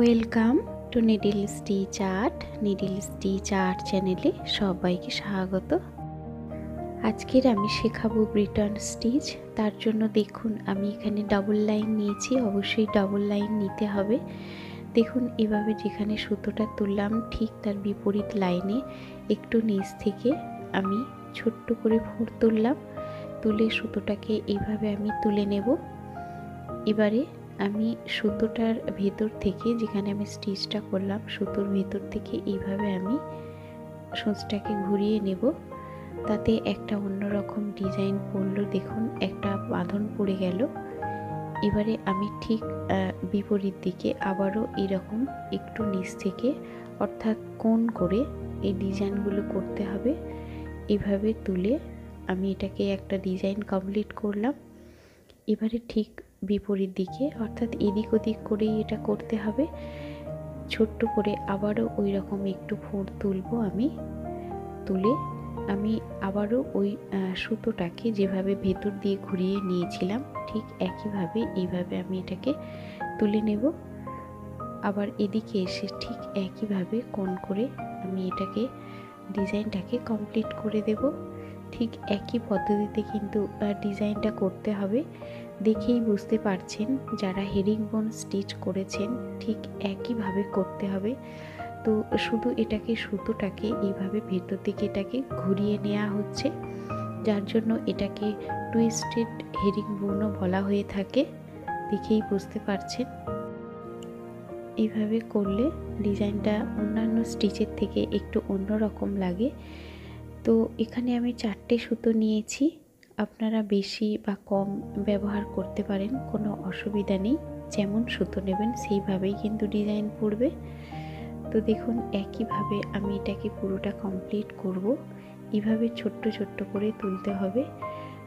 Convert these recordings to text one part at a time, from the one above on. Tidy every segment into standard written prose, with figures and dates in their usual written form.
Welcome to needle stitch art. Needle stitch art চ্যানেলে সবাইকে স্বাগত। আজকের আমি শেখাবো ব্রিটন স্টিচ। তার জন্য দেখুন আমি এখানে ডাবল লাইন নিয়েছি, অবশ্যই ডাবল লাইন নিতে হবে। দেখুন এভাবে যেখানে সুতোটা তুললাম ঠিক তার বিপরীত লাইনে একটু নিচ থেকে আমি ছোট্ট করে ফোঁড় তুললাম, তুলে সুতোটাকে এইভাবে আমি তুলে নেব। এবারে আমি সুতোটার ভেতর থেকে, যেখানে আমি স্টিচটা করলাম সুতোর ভেতর থেকে এইভাবে আমি সূচটাকে ঘুরিয়ে নেব। তাতে একটা অন্যরকম ডিজাইন পড়লো। দেখুন একটা বাঁধন পড়ে গেল। এবারে আমি ঠিক বিপরীত দিকে আবারও এরকম একটু নিচ থেকে অর্থাৎ কোণ করে এই ডিজাইনগুলো করতে হবে। এভাবে তুলে আমি এটাকে একটা ডিজাইন কমপ্লিট করলাম। এবারে ঠিক বিপরীত দিকে অর্থাৎ এদিক ওদিক করেই এটা করতে হবে। ছোট্ট করে আবারও ওই রকম একটু ফোঁড় তুলবো আমি, তুলে আমি আবারও ওই সুতোটাকে যেভাবে ভেতর দিয়ে ঘুরিয়ে নিয়েছিলাম ঠিক একইভাবে এইভাবে আমি এটাকে তুলে নেব। আবার এদিকে এসে ঠিক একইভাবে কোণ করে আমি এটাকে ডিজাইনটাকে কমপ্লিট করে দেব। ঠিক একই পদ্ধতিতে কিন্তু ডিজাইনটা করতে হবে। দেখেই বুঝতে পারছেন যারা হেরিংবোন স্টিচ করেছেন ঠিক একইভাবে করতে হবে। তো শুধু এটাকে সুতোটাকে এইভাবে ভেতর দিকে এটাকে ঘুরিয়ে নেওয়া হচ্ছে, যার জন্য এটাকে টুইস্টেড হেরিংবোনও বলা হয়ে থাকে। দেখেই বুঝতে পারছেন। এইভাবে করলে ডিজাইনটা অন্যান্য স্টিচের থেকে একটু অন্যরকম লাগে। তো এখানে আমি 4টে সুতো নিয়েছি। আপনারা বেশি বা কম ব্যবহার করতে পারেন, কোনো অসুবিধা নেই। যেমন সুতো নেবেন সেইভাবেই কিন্তু ডিজাইন পড়বে। তো দেখুন একইভাবে আমি এটাকে পুরোটা কমপ্লিট করব। এইভাবে ছোট্ট ছোট্ট করে তুলতে হবে।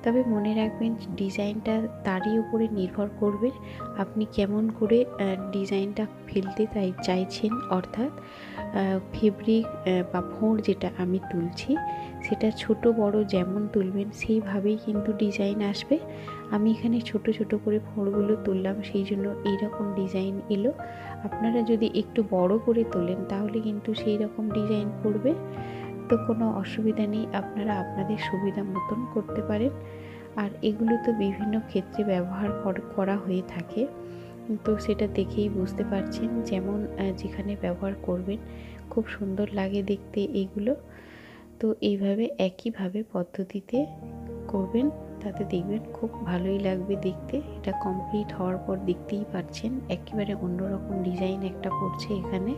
তবে মনে রাখবেন ডিজাইনটা তারই উপরে নির্ভর করবে আপনি কেমন করে ডিজাইনটা ফেলতে চাইছেন। অর্থাৎ ফেব্রিক বা ফোঁড় যেটা আমি তুলছি সেটা ছোট বড় যেমন তুলবেন সেইভাবেই কিন্তু ডিজাইন আসবে। আমি এখানে ছোট ছোট করে ফোঁড়গুলো তুললাম, সেই জন্য এইরকম ডিজাইন এলো। আপনারা যদি একটু বড় করে তোলেন তাহলে কিন্তু সেই রকম ডিজাইন পড়বে। তো কোনো অসুবিধা নেই, আপনারা আপনাদের সুবিধা মতন করতে পারেন। আর এগুলো তো বিভিন্ন ক্ষেত্রে ব্যবহার করা হয়ে থাকে, তো সেটা দেখেই বুঝতে পারছেন যেমন যেখানে ব্যবহার করবেন খুব সুন্দর লাগে দেখতে এইগুলো। তো এইভাবে একইভাবে পদ্ধতিতে করবেন, তাতে দেখবেন খুব ভালোই লাগবে দেখতে। এটা কমপ্লিট হওয়ার পর দেখতেই পাচ্ছেন একেবারে অন্যরকম ডিজাইন একটা পড়ছে এখানে।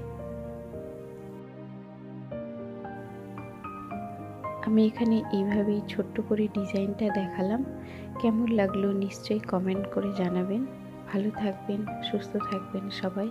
আমি এখানে এইভাবেই ছোট্ট করে ডিজাইনটা দেখালাম। কেমন লাগলো নিশ্চয়ই কমেন্ট করে জানাবেন। ভালো থাকবেন, সুস্থ থাকবেন সবাই।